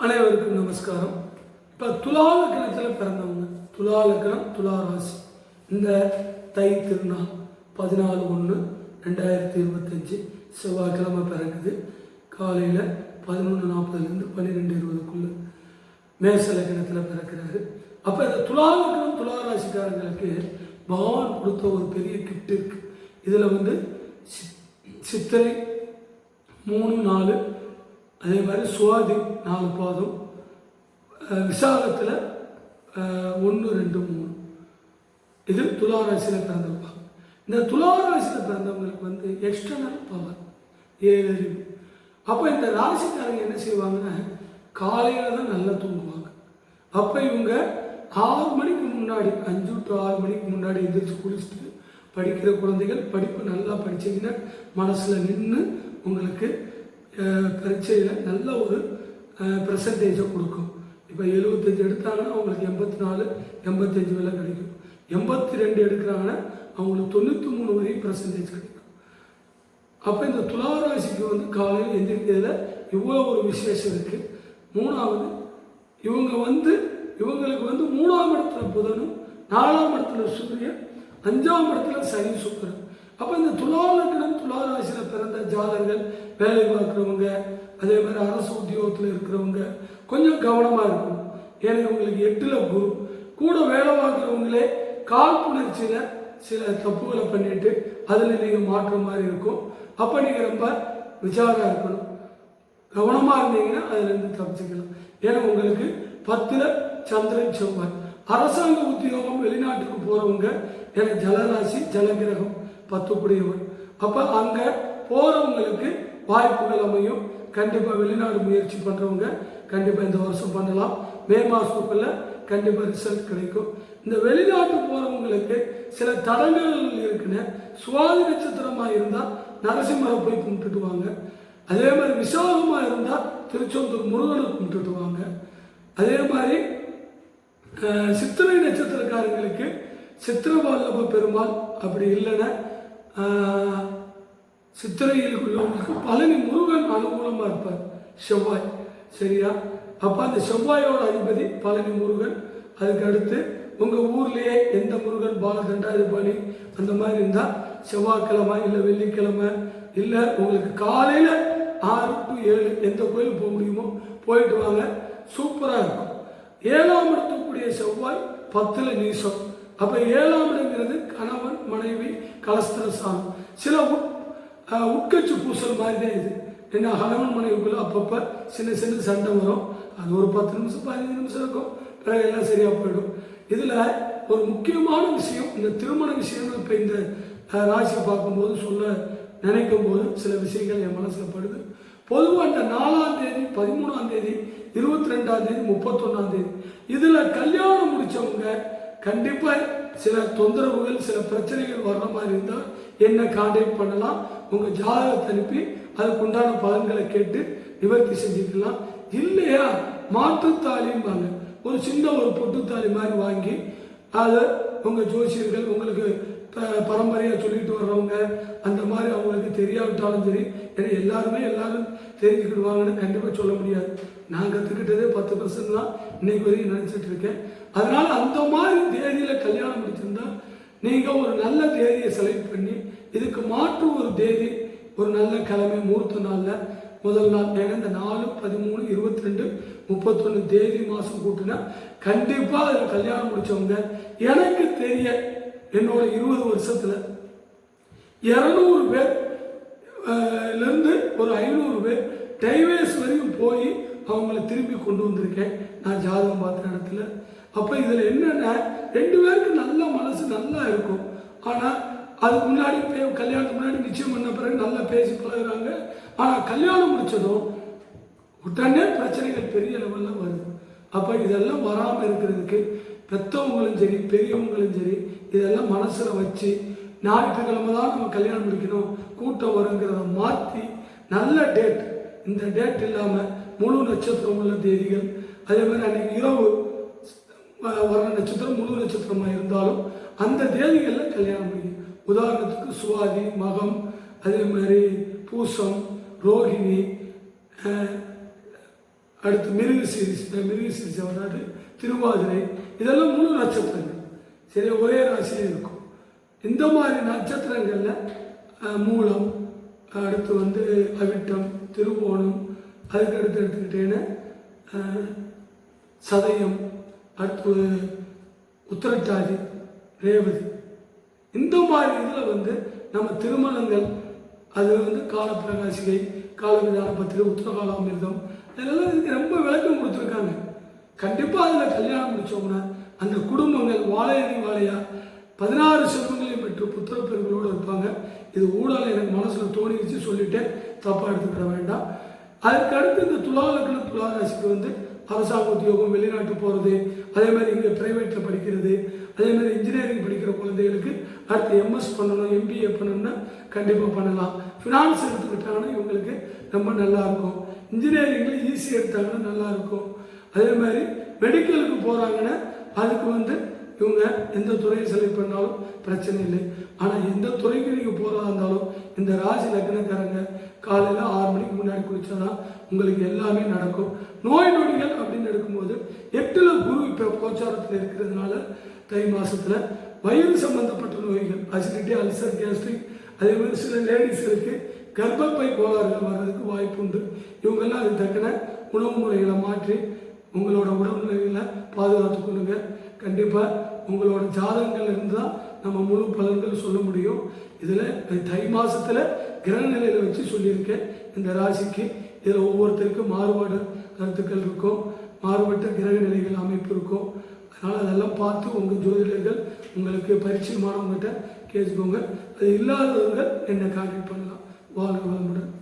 அனைவருக்கும் நமஸ்காரம். இப்போ துலா லக்னத்தில் பிறந்தவங்க, துலா லக்னம், துலா ராசி, இந்த தை திருநாள் 14/1/2025 செவ்வாய்க்கிழமை பிறகுது. காலையில் 11:40 12:20 மேச லக்னத்தில் பிறக்கிறாரு. அப்போ இந்த துலா லக்னம் துலா ராசிக்காரங்களுக்கு பகவான் கொடுத்த ஒரு பெரிய கிஃப்ட் இருக்கு. இதில் சித்திரை 3-4, அதே மாதிரி சுவாதி 4 பாதம், விசாகத்தில் 1-2-3, இது துளாராசியில் பிறந்திருப்பாங்க. இந்த துளாராசியில் பிறந்தவங்களுக்கு எக்ஸ்டர்னல் பவர் 7 அறிவு. அப்போ இந்த ராசிக்காரங்க என்ன செய்வாங்கன்னா காலையில் தான் நல்லா தூங்குவாங்க. அப்போ இவங்க 6 மணிக்கு முன்னாடி, 5 to 6 மணிக்கு முன்னாடி எந்திரிச்சு குளிச்சுட்டு படிக்கிற குழந்தைகள் படிப்பு நல்லா படித்தீங்கன்னா மனசில் நின்று உங்களுக்கு பரீட்சையில் நல்ல ஒரு பெர்சன்டேஜை கொடுக்கும். இப்போ 75 எடுத்தாங்கன்னா அவங்களுக்கு 84-85 வேலை கிடைக்கும். 82 எடுக்கிறாங்கன்னா அவங்களுக்கு 93 வரையும் பெர்சன்டேஜ் கிடைக்கும். அப்போ இந்த துளாராசிக்கு காலையில் எந்திரிக்கிறதுல இவ்வளோ ஒரு விசேஷம் இருக்குது. மூணாவது, இவங்களுக்கு 3ஆம் இடத்துல புதனும், 4ஆம் இடத்துல சூரியன், 5ஆம் இடத்துல சனி சுக்கிரன். அப்போ இந்த துலா லக்னம் துலா ராசியில் பிறந்த ஜாதகர்கள், வேலை பார்க்குறவங்க, அதே மாதிரி அரசு உத்தியோகத்தில் இருக்கிறவங்க கொஞ்சம் கவனமாக இருக்கணும். ஏன்னா இவங்களுக்கு 8ல் குரு கூட வேலை பார்க்குறவங்களே காழ்ப்புணர்ச்சியில் சில தப்புகளை பண்ணிட்டு அதில் நீங்கள் மாற்ற மாதிரி இருக்கும். அப்போ நீங்கள் ரொம்ப விசாராக இருக்கணும், கவனமாக இருந்தீங்கன்னா அதுலேருந்து தப்பிச்சுக்கலாம். ஏன்னா உங்களுக்கு 10ல் சந்திரன் செவ்வாய். அரசாங்க உத்தியோகம் வெளிநாட்டுக்கு போகிறவங்க, ஏன்னா ஜலராசி ஜலகிரகம் 10 அப்போ அங்கே போகிறவங்களுக்கு வாய்ப்புகள் அமையும். கண்டிப்பாக வெளிநாடு முயற்சி பண்ணுறவங்க கண்டிப்பாக இந்த வருஷம் பண்ணலாம். மே மாதத்துக்குள்ள கண்டிப்பாக ரிசல்ட் கிடைக்கும். இந்த வெளிநாட்டு போகிறவங்களுக்கு சில தடங்கள் இருக்குன்னு, சுவாதி நட்சத்திரமாக இருந்தால் நரசிம்மரை போய் கும்பிட்டுட்டு வாங்க. அதே மாதிரி விசாகமாக இருந்தால் திருச்செந்தூர் முருகனை கும்பிட்டுட்டு வாங்க. அதே மாதிரி சித்திரை நட்சத்திரக்காரங்களுக்கு சித்திரவல்லப பெருமாள், அப்படி இல்லைன்னா சித்திரையில் உள்ளவங்களுக்கு பழனி முருகன் அனுகூலமாக இருப்பார், செவ்வாய். சரியா? அப்போ அந்த செவ்வாயோட அதிபதி பழனி முருகன். அதுக்கு அடுத்து உங்கள் ஊர்லேயே எந்த முருகன், பாலதண்டாதிபதி அந்த மாதிரி இருந்தால் செவ்வாய்க்கிழமை இல்லை வெள்ளிக்கிழமை இல்லை உங்களுக்கு காலையில் 6 to 7 எந்த கோயிலுக்கு போக முடியுமோ போயிட்டு வாங்க, சூப்பராக இருக்கும். 7ஆம் இடத்துக்குரிய செவ்வாய் 10ல் நீசம். அப்போ 7ஆம் இடங்கிறது கணவன் மனைவி கலஸ்திரஸ்தானம். சில உட்கட்சி பூசல் மாதிரி தான் இது. ஏன்னா கணவன் மனைவிக்குள்ள அப்பப்போ சின்ன சின்ன சண்டை வரும். அது ஒரு 10 நிமிஷம் 15 நிமிஷம் இருக்கும், பிறகு எல்லாம் சரியாக போயிடும். இதில் ஒரு முக்கியமான விஷயம், இந்த திருமண விஷயம். இப்போ இந்த ராசியை பார்க்கும்போது சொல்ல நினைக்கும் போது சில விஷயங்கள் என் மனசில் படுது. பொதுவாக இந்த 4ஆம் தேதி, 13ஆம் தேதி, 22ஆம் தேதி, 31ஆம் தேதி இதில் கல்யாணம் முடித்தவங்க கண்டிப்பாக சில தொந்தரவுகள், சில பிரச்சனைகள் வர்ற மாதிரி இருந்தால் என்ன கான்டாக்ட் பண்ணலாம். உங்கள் ஜாதகத்தை அனுப்பி அதுக்குண்டான பலன்களை கேட்டு நிவர்த்தி செஞ்சுக்கலாம். இல்லையா மாற்றுத்தாலிம்பாங்க, ஒரு சின்ன ஒரு பொட்டுத்தாலி மாதிரி வாங்கி அதை உங்கள் ஜோசியர்கள் உங்களுக்கு பரம்பரையாக சொல்லிட்டு வர்றவங்க அந்த மாதிரி அவங்களுக்கு தெரியாவிட்டாலும் சரி, ஏன்னா எல்லாரும் தெரிஞ்சுக்கிடுவாங்கன்னு கண்டிப்பாக சொல்ல முடியாது. நான் கற்றுக்கிட்டதே 10% தான் இன்னைக்கு வரைக்கும் நினச்சிட்டு இருக்கேன். அதனால் அந்த மாதிரி தேதியில் கல்யாணம் முடிச்சிருந்தா நீங்கள் ஒரு நல்ல தேதியை செலக்ட் பண்ணி இதுக்கு மாற்று ஒரு தேதி, ஒரு நல்ல கிழமை முகூர்த்த நாளில் முதல் நாள், ஏன்னா இந்த 4, 13, 22, 31 தேதி மாதம் கூட்டினா கண்டிப்பாக அதில் கல்யாணம் முடித்தவங்க எனக்கு தெரிய என்னோட 20 வருஷத்தில் 200 பேர்லேருந்து ஒரு 500 பேர் டைவேஸ் வரைக்கும் போய் அவங்கள திருப்பி கொண்டு வந்திருக்கேன் நான் ஜாதகம் பார்த்த இடத்துல. அப்போ இதில் என்னென்னா 2 பேருக்கு நல்ல மனசு நல்லா இருக்கும். ஆனால் அதுக்கு முன்னாடி கல்யாணத்துக்கு முன்னாடி நிச்சயம் பண்ண பிறகு நல்லா பேசி பழகுறாங்க. ஆனால் கல்யாணம் முடித்ததும் உடனே பிரச்சனைகள் பெரிய லெவலில் வருது. அப்போ இதெல்லாம் வராமல் இருக்கிறதுக்கு பெற்றவங்களும் சரி பெரியவங்களும் சரி இதெல்லாம் மனசில் வச்சு ஞாயிற்றுக்கிழமை தான் நம்ம கல்யாணம் முடிக்கணும், கூட்டம் வருங்கிறத மாற்றி நல்ல டேட், இந்த டேட் இல்லாமல் முழு நட்சத்திரம் உள்ள தேதிகள், அதே மாதிரி அன்றைக்கி இரவு வர நட்சத்திரம் முழு நட்சத்திரமாக இருந்தாலும் அந்த தேதிகளில் கல்யாணம் முடியும். உதாரணத்துக்கு சுவாதி, மகம், அதே மாதிரி பூசம், ரோகிணி, அடுத்து மிருகசீரிஷ வராது, திருவாதிரை, இதெல்லாம் முழு நட்சத்திரங்கள். சரி, ஒரே ராசியில் இருக்கும். இந்த மாதிரி நட்சத்திரங்கள்ல மூலம், அடுத்து அவிட்டம், திருவோணம், அதுக்கு அடுத்து எடுத்துக்கிட்டேன்னு சதயம், அடுத்து உத்திரட்டாதி, ரேவதி, இந்த மாதிரி இதில் நம்ம திருமணங்கள், அது காலப்பிரகாசிகை, காலவிதான பத்திரை, உத்தரகாலாமிர்தம், இதெல்லாம் இதுக்கு ரொம்ப விளக்கம் கொடுத்துருக்காங்க. கண்டிப்பாக அதில் கல்யாணம் முடிச்சோம்னா அந்த குடும்பங்கள் வாழையடி வாழையா 16 செல்வங்களையும் பெற்று புத்திர பெருங்களோடு இருப்பாங்க. இது ஊழல் எனக்கு மனசில் தோணிச்சு சொல்லிட்டேன், தப்பாக எடுத்துக்கிட வேண்டாம். அதுக்கடுத்து இந்த துலா லக்னம் துலா ராசிக்கு அரசாங்க உத்தியோகம், வெளிநாட்டு போகிறது, அதே மாதிரி இங்கே ப்ரைவேட்டில் படிக்கிறது, அதே மாதிரி இன்ஜினியரிங் படிக்கிற குழந்தைகளுக்கு அடுத்து எம்எஸ் பண்ணணும், எம்பிஏ பண்ணணும்னா கண்டிப்பாக பண்ணலாம். ஃபினான்ஸ் எடுத்துக்கிட்டாங்கன்னா இவங்களுக்கு ரொம்ப நல்லாயிருக்கும். இன்ஜினியரிங்கில் ஈஸி எடுத்தாங்கன்னா நல்லாயிருக்கும். அதே மாதிரி மெடிக்கலுக்கு போகிறாங்கன்னா அதுக்கு இவங்க எந்த துறையை செலக்ட் பண்ணாலும் பிரச்சனை இல்லை. ஆனால் எந்த துறைக்கு நீங்கள் போகிறதா இருந்தாலும் இந்த ராசி லக்னக்காரங்க காலையில் 6 மணிக்கு முன்னாடி குளிச்சாதான் உங்களுக்கு எல்லாமே நடக்கும். நோய் நொடிகள் அப்படின்னு எடுக்கும்போது 8ல் குரு இப்போ கோச்சாரத்தில் இருக்கிறதுனால தை மாதத்தில் வயிறு சம்பந்தப்பட்ட நோய்கள், அசிடிட்டி, அல்சர், கேஸ்ட்ரிக், அதே மாதிரி சில லேடிஸுக்கு கர்ப்பப்பை கோளாறுகள் வர்றதுக்கு வாய்ப்பு உண்டு. இவங்கெல்லாம் அது தக்கன உணவு முறைகளை மாற்றி உங்களோட உடல்நிலைகளை பாதுகாத்து கொள்ளுங்க. கண்டிப்பாக உங்களோட ஜாதகங்கள் இருந்து தான் நம்ம முழு பலன்கள் சொல்ல முடியும். இதில் தை மாதத்தில் கிரக நிலையில் வச்சு சொல்லியிருக்கேன். இந்த ராசிக்கு இதில் ஒவ்வொருத்தருக்கும் மாறுபாடு கருத்துக்கள் இருக்கும், மாறுபட்ட கிரக நிலைகள் அமைப்பு இருக்கும். அதனால் அதெல்லாம் பார்த்து உங்கள் ஜோதிடர்கள் உங்களுக்கு பரிச்சயமானவங்ககிட்ட கேட்டுக்கோங்க. அது இல்லாதவங்க என்னை கான்டாக்ட் பண்ணலாம். வாழ்க வளமுடன்.